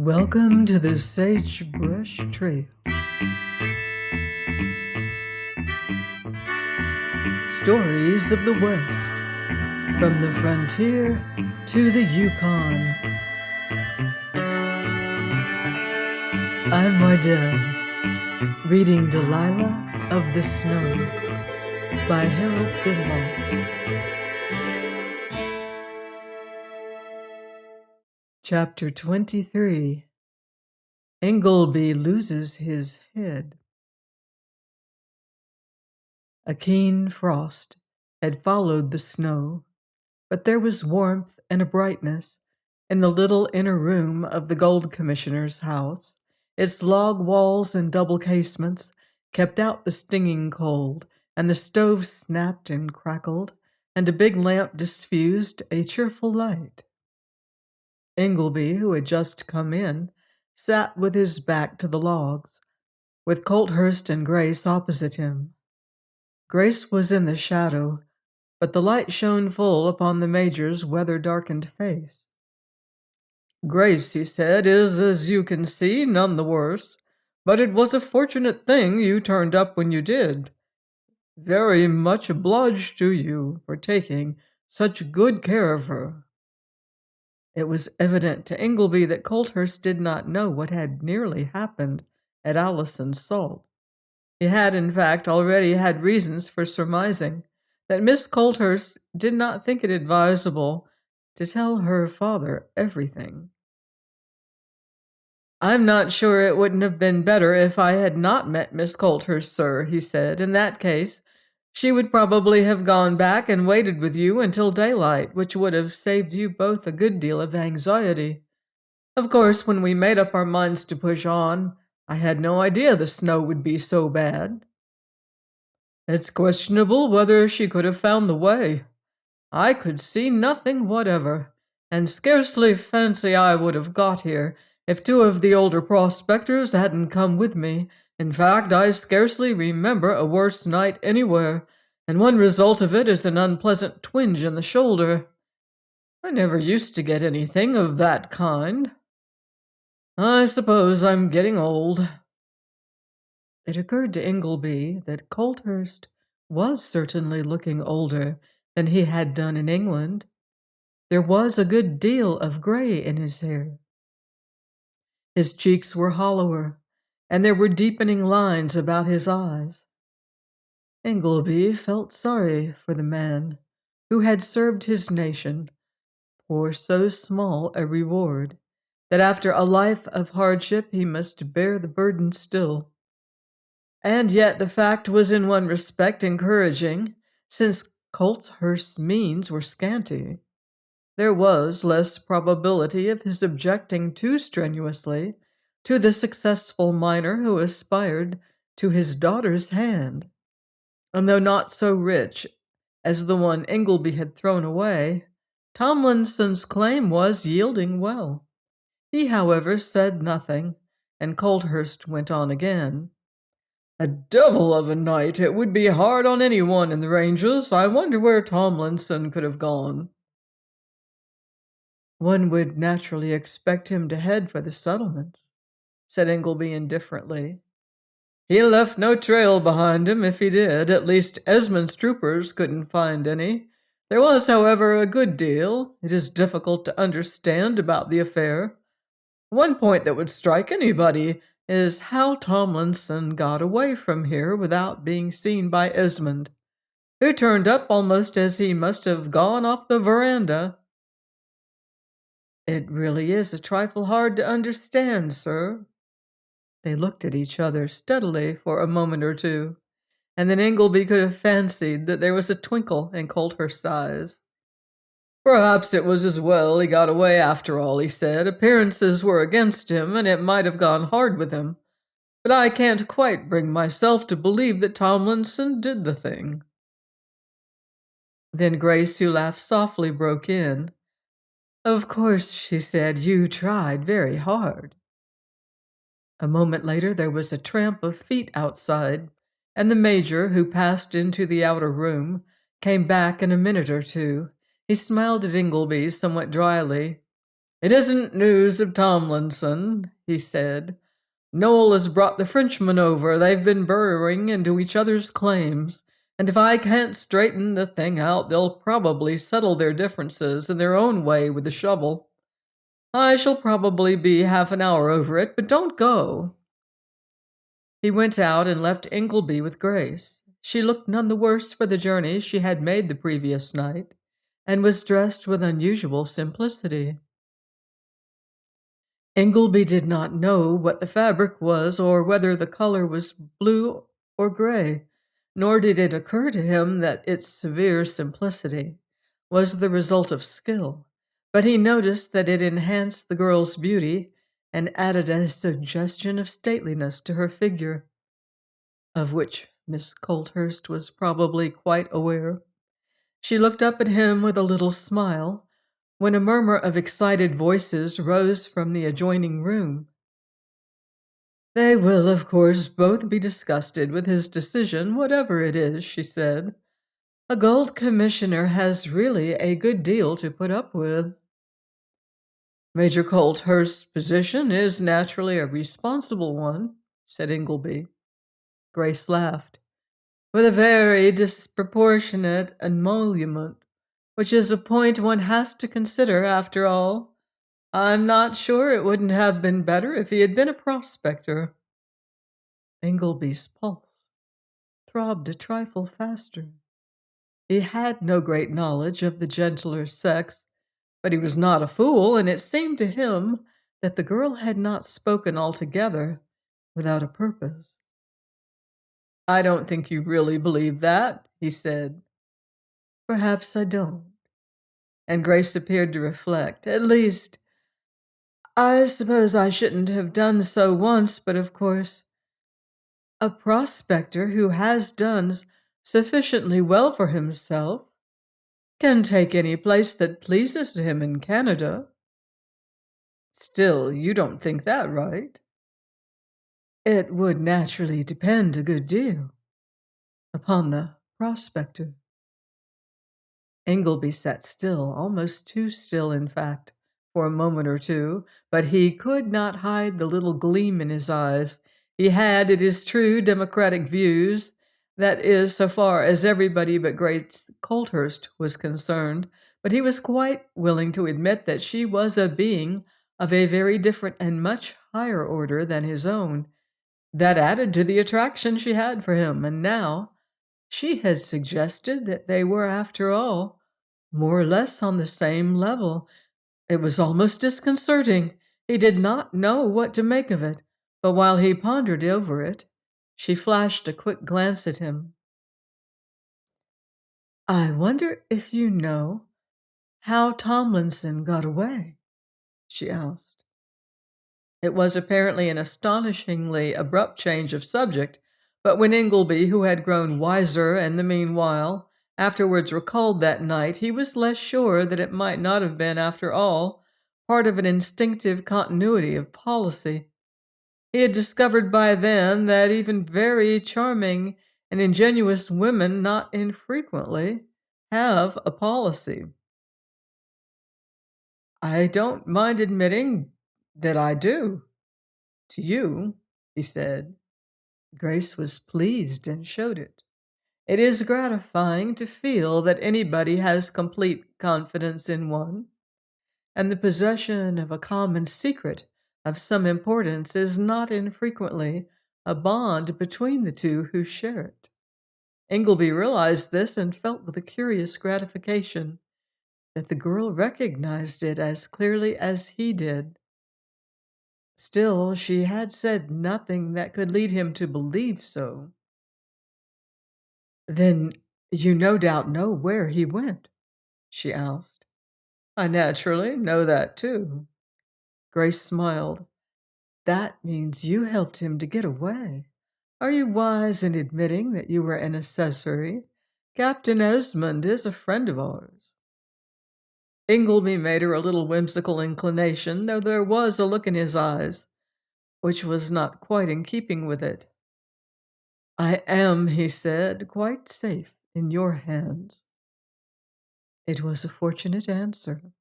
Welcome to the Sagebrush Trail. Stories of the West, from the frontier to the Yukon. I'm Mardell, reading Delilah of the Snows by Harold Finlay. Chapter 23. Ingleby Loses His Head. A keen frost had followed the snow, but there was warmth and a brightness in the little inner room of the gold commissioner's house. Its log walls and double casements kept out the stinging cold, and the stove snapped and crackled, and a big lamp diffused a cheerful light. Ingleby, who had just come in, sat with his back to the logs, with Colthurst and Grace opposite him. Grace was in the shadow, but the light shone full upon the major's weather-darkened face. "Grace," he said, "is, as you can see, none the worse, but it was a fortunate thing you turned up when you did. Very much obliged to you for taking such good care of her." It was evident to Ingleby that Colthurst did not know what had nearly happened at Allison's Salt. He had, in fact, already had reasons for surmising that Miss Colthurst did not think it advisable to tell her father everything. "I'm not sure it wouldn't have been better if I had not met Miss Colthurst, sir," he said. "In that case, she would probably have gone back and waited with you until daylight, which would have saved you both a good deal of anxiety. Of course, when we made up our minds to push on, I had no idea the snow would be so bad." "It's questionable whether she could have found the way. I could see nothing whatever, and scarcely fancy I would have got here if two of the older prospectors hadn't come with me. In fact, I scarcely remember a worse night anywhere, and one result of it is an unpleasant twinge in the shoulder. I never used to get anything of that kind. I suppose I'm getting old." It occurred to Ingleby that Colthurst was certainly looking older than he had done in England. There was a good deal of gray in his hair. His cheeks were hollower, and there were deepening lines about his eyes. Ingleby felt sorry for the man who had served his nation for so small a reward that after a life of hardship he must bear the burden still. And yet the fact was in one respect encouraging, since Colthurst's means were scanty. There was less probability of his objecting too strenuously to the successful miner who aspired to his daughter's hand. And though not so rich as the one Ingleby had thrown away, Tomlinson's claim was yielding well. He, however, said nothing, and Colthurst went on again. "A devil of a night it would be hard on anyone in the ranges. I wonder where Tomlinson could have gone." "One would naturally expect him to head for the settlements," said Ingleby indifferently. "He left no trail behind him if he did. At least Esmond's troopers couldn't find any. There was, however, a good deal it is difficult to understand about the affair. One point that would strike anybody is how Tomlinson got away from here without being seen by Esmond, who turned up almost as he must have gone off the veranda." "It really is a trifle hard to understand, sir." They looked at each other steadily for a moment or two, and then Ingleby could have fancied that there was a twinkle in Colthurst's eyes. "Perhaps it was as well he got away after all," he said. "Appearances were against him, and it might have gone hard with him. But I can't quite bring myself to believe that Tomlinson did the thing." Then Grace, who laughed softly, broke in. "Of course," she said, "you tried very hard." A moment later there was a tramp of feet outside, and the major, who passed into the outer room, came back in a minute or two. He smiled at Ingleby somewhat dryly. "It isn't news of Tomlinson," he said. "Noel has brought the Frenchman over. They've been burrowing into each other's claims, and if I can't straighten the thing out, they'll probably settle their differences in their own way with the shovel. I shall probably be half an hour over it, but don't go." He went out and left Ingleby with Grace. She looked none the worse for the journey she had made the previous night, and was dressed with unusual simplicity. Ingleby did not know what the fabric was or whether the color was blue or gray, nor did it occur to him that its severe simplicity was the result of skill, but he noticed that it enhanced the girl's beauty and added a suggestion of stateliness to her figure, of which Miss Colthurst was probably quite aware. She looked up at him with a little smile when a murmur of excited voices rose from the adjoining room. "They will, of course, both be disgusted with his decision, whatever it is," she said. "A gold commissioner has really a good deal to put up with." "Major Colthurst's position is naturally a responsible one," said Ingleby. Grace laughed. "With a very disproportionate emolument, which is a point one has to consider after all. I'm not sure it wouldn't have been better if he had been a prospector." Ingleby's pulse throbbed a trifle faster. He had no great knowledge of the gentler sex, but he was not a fool, and it seemed to him that the girl had not spoken altogether without a purpose. "I don't think you really believe that," he said. "Perhaps I don't." And Grace appeared to reflect. "At least, I suppose I shouldn't have done so once, but of course, a prospector who has done sufficiently well for himself can take any place that pleases him in Canada." "Still, you don't think that right?" "It would naturally depend a good deal upon the prospector." Ingleby sat still, almost too still, in fact, for a moment or two, but he could not hide the little gleam in his eyes. He had, it is true, democratic views, that is, so far as everybody but Grace Colthurst was concerned, but he was quite willing to admit that she was a being of a very different and much higher order than his own. That added to the attraction she had for him, and now she had suggested that they were, after all, more or less on the same level. It was almost disconcerting. He did not know what to make of it, but while he pondered over it, she flashed a quick glance at him. "I wonder if you know how Tomlinson got away?" she asked. It was apparently an astonishingly abrupt change of subject, but when Ingleby, who had grown wiser in the meanwhile, afterwards recalled that night, he was less sure that it might not have been, after all, part of an instinctive continuity of policy. He had discovered by then that even very charming and ingenuous women not infrequently have a policy. "I don't mind admitting that I do, to you," he said. Grace was pleased and showed it. It is gratifying to feel that anybody has complete confidence in one, and the possession of a common secret of some importance is not infrequently a bond between the two who share it. Ingleby realized this and felt with a curious gratification that the girl recognized it as clearly as he did. Still, she had said nothing that could lead him to believe so. "Then you no doubt know where he went?" she asked. "I naturally know that, too." Grace smiled. "That means you helped him to get away. Are you wise in admitting that you were an accessory? Captain Esmond is a friend of ours." Ingleby made her a little whimsical inclination, though there was a look in his eyes which was not quite in keeping with it. "I am," he said, "quite safe in your hands." It was a fortunate answer.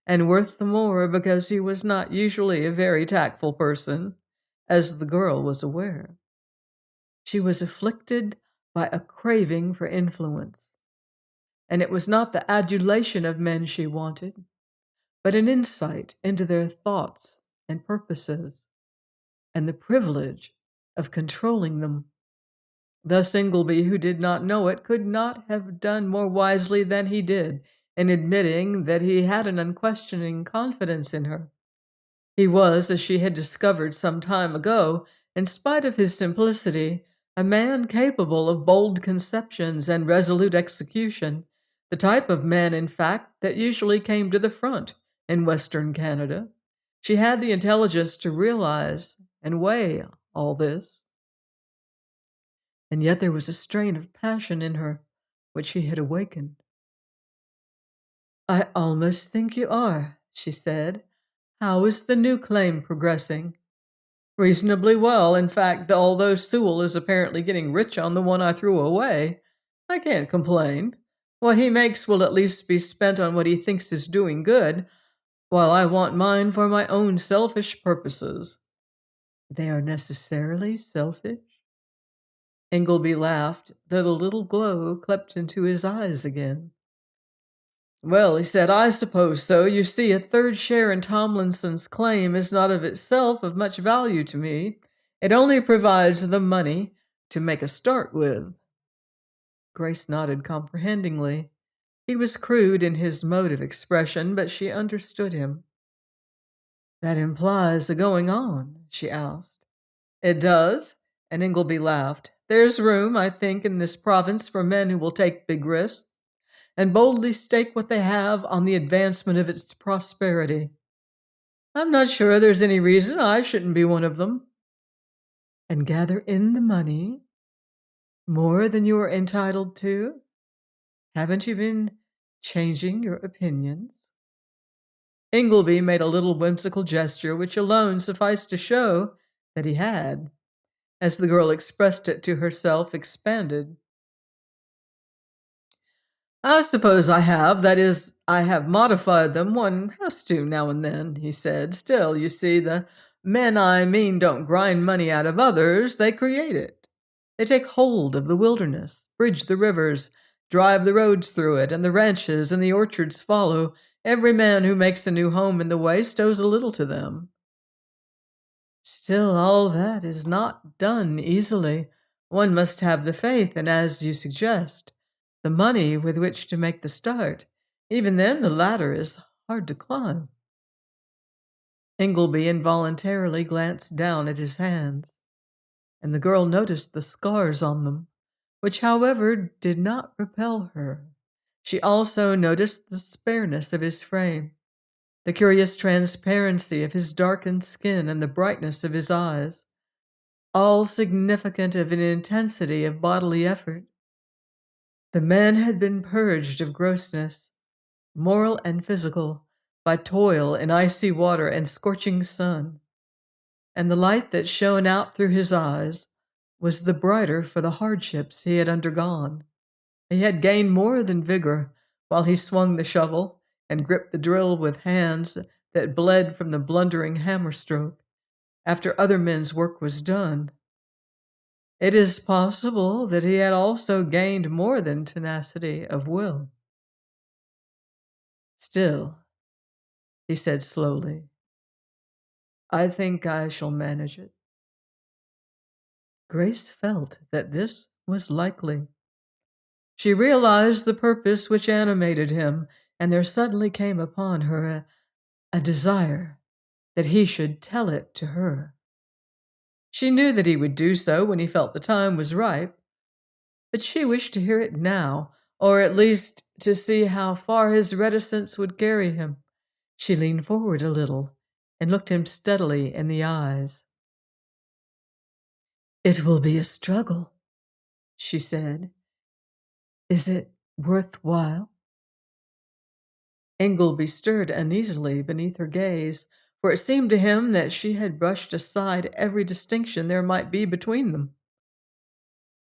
and worth the more because he was not usually a very tactful person, as the girl was aware. She was afflicted by a craving for influence, and it was not the adulation of men she wanted, but an insight into their thoughts and purposes, and the privilege of controlling them. Thus, Ingleby, who did not know it, could not have done more wisely than he did in admitting that he had an unquestioning confidence in her. He was, as she had discovered some time ago, in spite of his simplicity, a man capable of bold conceptions and resolute execution, the type of man, in fact, that usually came to the front in Western Canada. She had the intelligence to realize and weigh all this, and yet there was a strain of passion in her which he had awakened. "I almost think you are," she said. "How is the new claim progressing?" "Reasonably well. In fact, although Sewell is apparently getting rich on the one I threw away, I can't complain. What he makes will at least be spent on what he thinks is doing good, while I want mine for my own selfish purposes." "They are necessarily selfish?" Ingleby laughed, though the little glow crept into his eyes again. "Well," he said, "I suppose so. You see, a third share in Tomlinson's claim is not of itself of much value to me. It only provides the money to make a start with." Grace nodded comprehendingly. He was crude in his mode of expression, but she understood him. "That implies a going on?" she asked. "It does," and Ingleby laughed. "There's room, I think, in this province for men who will take big risks and boldly stake what they have on the advancement of its prosperity. I'm not sure there's any reason I shouldn't be one of them." "And gather in the money? More than you are entitled to? Haven't you been changing your opinions?" Ingleby made a little whimsical gesture, which alone sufficed to show that he had, as the girl expressed it to herself, expanded. "I suppose I have. That is, I have modified them. One has to now and then," he said. "Still, you see, the men I mean don't grind money out of others, they create it. They take hold of the wilderness, bridge the rivers, drive the roads through it, and the ranches and the orchards follow. Every man who makes a new home in the Waste owes a little to them. Still, all that is not done easily. One must have the faith, and as you suggest, the money with which to make the start. Even then, the ladder is hard to climb." Ingleby involuntarily glanced down at his hands, and the girl noticed the scars on them, which, however, did not repel her. She also noticed the spareness of his frame, the curious transparency of his darkened skin, and the brightness of his eyes, all significant of an intensity of bodily effort. The man had been purged of grossness, moral and physical, by toil in icy water and scorching sun, and the light that shone out through his eyes was the brighter for the hardships he had undergone. He had gained more than vigor while he swung the shovel and gripped the drill with hands that bled from the blundering hammer stroke after other men's work was done. It is possible that he had also gained more than tenacity of will. "Still," he said slowly, "I think I shall manage it." Grace felt that this was likely. She realized the purpose which animated him, and there suddenly came upon her a desire that he should tell it to her. She knew that he would do so when he felt the time was ripe, but she wished to hear it now, or at least to see how far his reticence would carry him. She leaned forward a little and looked him steadily in the eyes. "It will be a struggle," she said. "Is it worth while?" Ingleby stirred uneasily beneath her gaze, for it seemed to him that she had brushed aside every distinction there might be between them.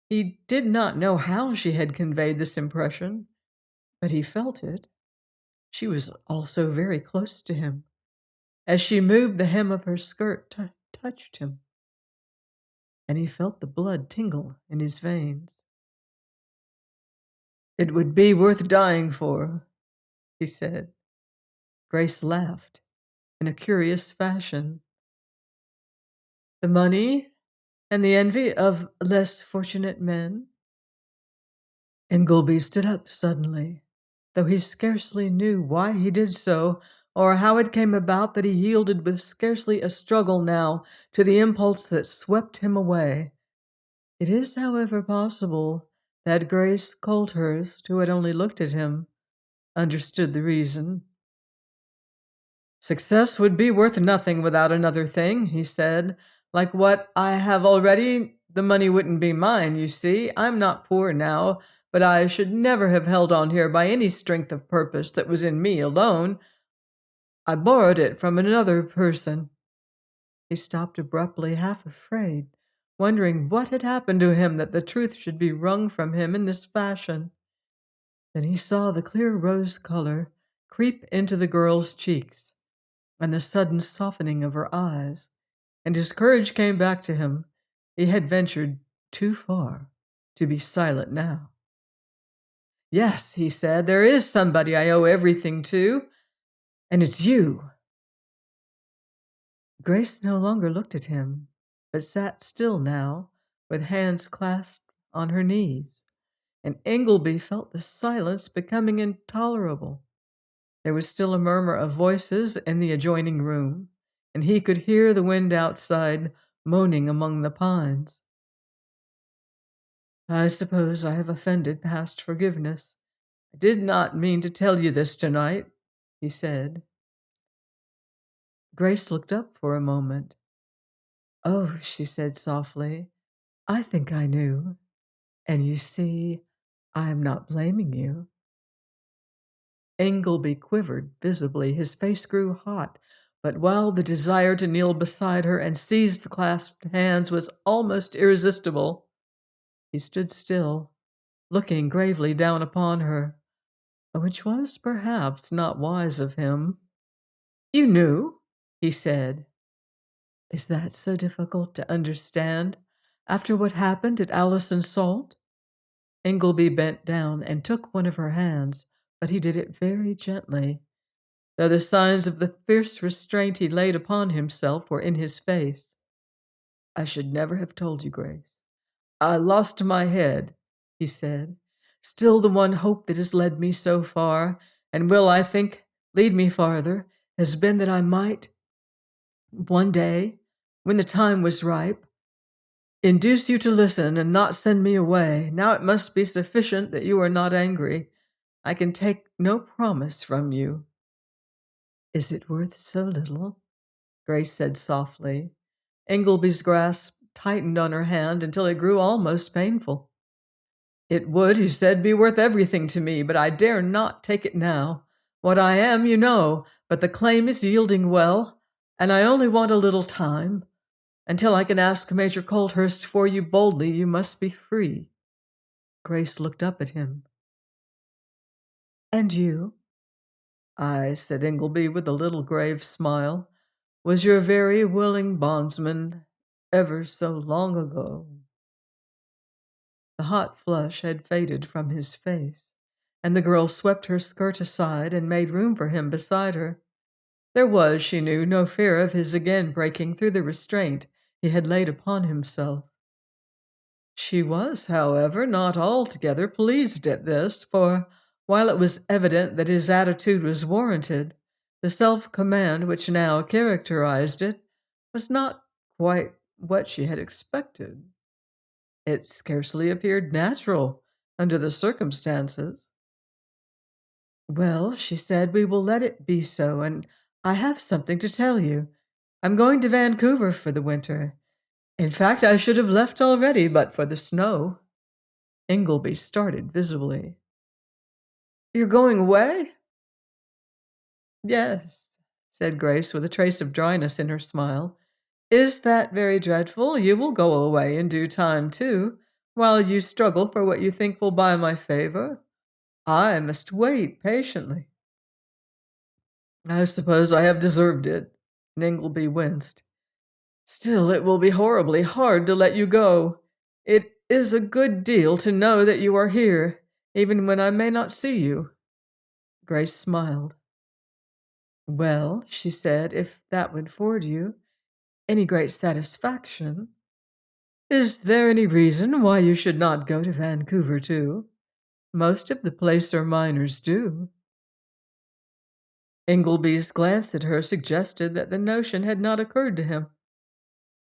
He did not know how she had conveyed this impression, but he felt it. She was also very close to him. As she moved, the hem of her skirt touched him, and he felt the blood tingle in his veins. "It would be worth dying for," he said. Grace laughed in a curious fashion. "The money and the envy of less fortunate men?" Ingleby stood up suddenly, though he scarcely knew why he did so, or how it came about that he yielded with scarcely a struggle now to the impulse that swept him away. It is, however, possible that Grace Colthurst, who had only looked at him, understood the reason. "Success would be worth nothing without another thing," he said. "Like what I have already, the money wouldn't be mine, you see. I'm not poor now, but I should never have held on here by any strength of purpose that was in me alone. I borrowed it from another person." He stopped abruptly, half afraid, wondering what had happened to him that the truth should be wrung from him in this fashion. Then he saw the clear rose color creep into the girl's cheeks, and the sudden softening of her eyes, and his courage came back to him. He had ventured too far to be silent now. "Yes," he said, "there is somebody I owe everything to, and it's you." Grace no longer looked at him, but sat still now, with hands clasped on her knees, and Ingleby felt the silence becoming intolerable. There was still a murmur of voices in the adjoining room, and he could hear the wind outside moaning among the pines. "I suppose I have offended past forgiveness. I did not mean to tell you this tonight," he said. Grace looked up for a moment. "Oh," she said softly, "I think I knew. And you see, I am not blaming you." Ingleby quivered visibly. His face grew hot, but while the desire to kneel beside her and seize the clasped hands was almost irresistible, he stood still, looking gravely down upon her, which was perhaps not wise of him. "You knew?" he said. "Is that so difficult to understand after what happened at Allison Salt?" Ingleby bent down and took one of her hands, but he did it very gently, though the signs of the fierce restraint he laid upon himself were in his face. "I should never have told you, Grace. I lost my head," he said. "Still, the one hope that has led me so far, and will, I think, lead me farther, has been that I might, one day, when the time was ripe, induce you to listen and not send me away. Now it must be sufficient that you are not angry. I can take no promise from you." "Is it worth so little?" Grace said softly. Ingleby's grasp tightened on her hand until it grew almost painful. "It would," he said, "be worth everything to me, but I dare not take it now. What I am, you know, but the claim is yielding well, and I only want a little time. Until I can ask Major Colthurst for you boldly, you must be free." Grace looked up at him. "And you?" "I," said Ingleby with a little grave smile, "was your very willing bondsman ever so long ago." The hot flush had faded from his face, and the girl swept her skirt aside and made room for him beside her. There was, she knew, no fear of his again breaking through the restraint he had laid upon himself. She was, however, not altogether pleased at this, for while it was evident that his attitude was warranted, the self-command which now characterized it was not quite what she had expected. It scarcely appeared natural under the circumstances. "Well," she said, "we will let it be so, and I have something to tell you. I'm going to Vancouver for the winter. In fact, I should have left already but for the snow." Ingleby started visibly. "You're going away?" "Yes," said Grace, with a trace of dryness in her smile. "Is that very dreadful? You will go away in due time, too, while you struggle for what you think will buy my favor. I must wait patiently." I suppose I have deserved it. Ingleby winced. Still, it will be horribly hard to let you go. It is a good deal to know that you are here, even when I may not see you. Grace smiled. Well, she said, if that would afford you any great satisfaction, is there any reason why you should not go to Vancouver, too? Most of the placer miners do. Ingleby's glance at her suggested that the notion had not occurred to him.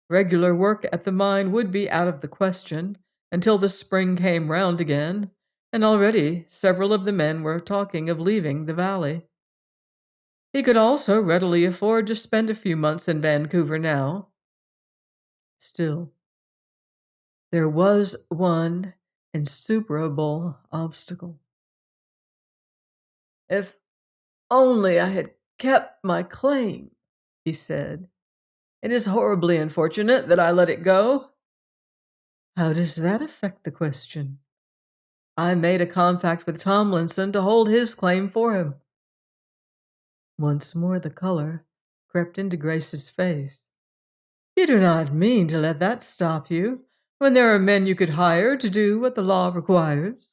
Regular work at the mine would be out of the question until the spring came round again, and already several of the men were talking of leaving the valley. He could also readily afford to spend a few months in Vancouver now. Still, there was one insuperable obstacle. If only I had kept my claim, he said. It is horribly unfortunate that I let it go. How does that affect the question? I made a compact with Tomlinson to hold his claim for him. Once more the color crept into Grace's face. You do not mean to let that stop you when there are men you could hire to do what the law requires?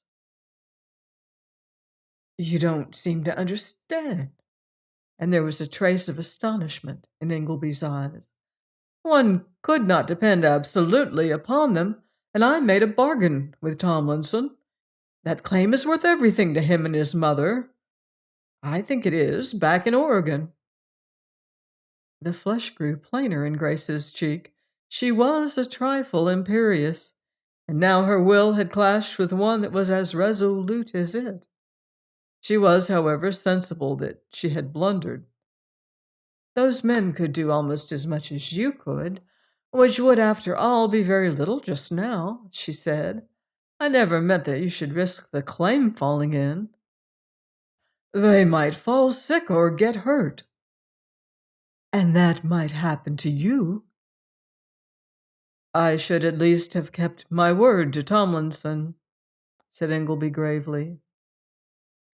You don't seem to understand. And there was a trace of astonishment in Ingleby's eyes. One could not depend absolutely upon them, and I made a bargain with Tomlinson. That claim is worth everything to him and his mother. I think it is, back in Oregon. The flush grew plainer in Grace's cheek. She was a trifle imperious, and now her will had clashed with one that was as resolute as it. She was, however, sensible that she had blundered. Those men could do almost as much as you could, which would, after all, be very little just now, she said. I never meant that you should risk the claim falling in. They might fall sick or get hurt. And that might happen to you. I should at least have kept my word to Tomlinson, said Ingleby gravely.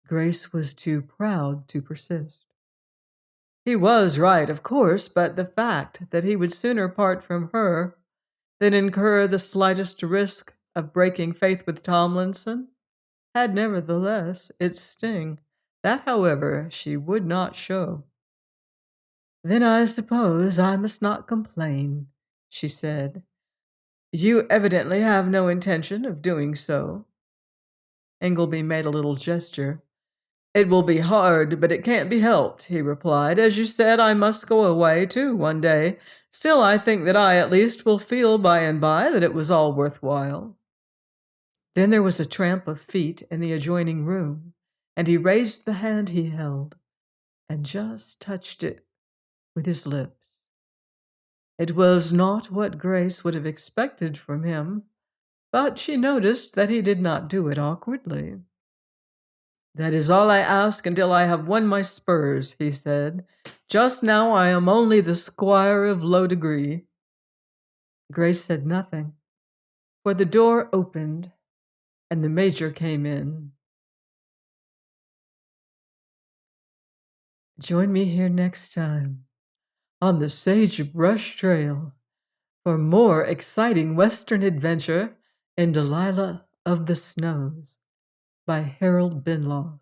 Grace was too proud to persist. He was right, of course, but the fact that he would sooner part from her than incur the slightest risk of breaking faith with Tomlinson had nevertheless its sting. That, however, she would not show. Then I suppose I must not complain, she said. You evidently have no intention of doing so. Ingleby made a little gesture. It will be hard, but it can't be helped, he replied. As you said, I must go away, too, one day. Still, I think that I, at least, will feel by and by that it was all worthwhile. Then there was a tramp of feet in the adjoining room, and he raised the hand he held and just touched it with his lips. It was not what Grace would have expected from him, but she noticed that he did not do it awkwardly. That is all I ask until I have won my spurs, he said. Just now I am only the squire of low degree. Grace said nothing, for the door opened and the major came in. Join me here next time on the Sagebrush Trail for more exciting Western adventure in Delilah of the Snows by Harold Binloss.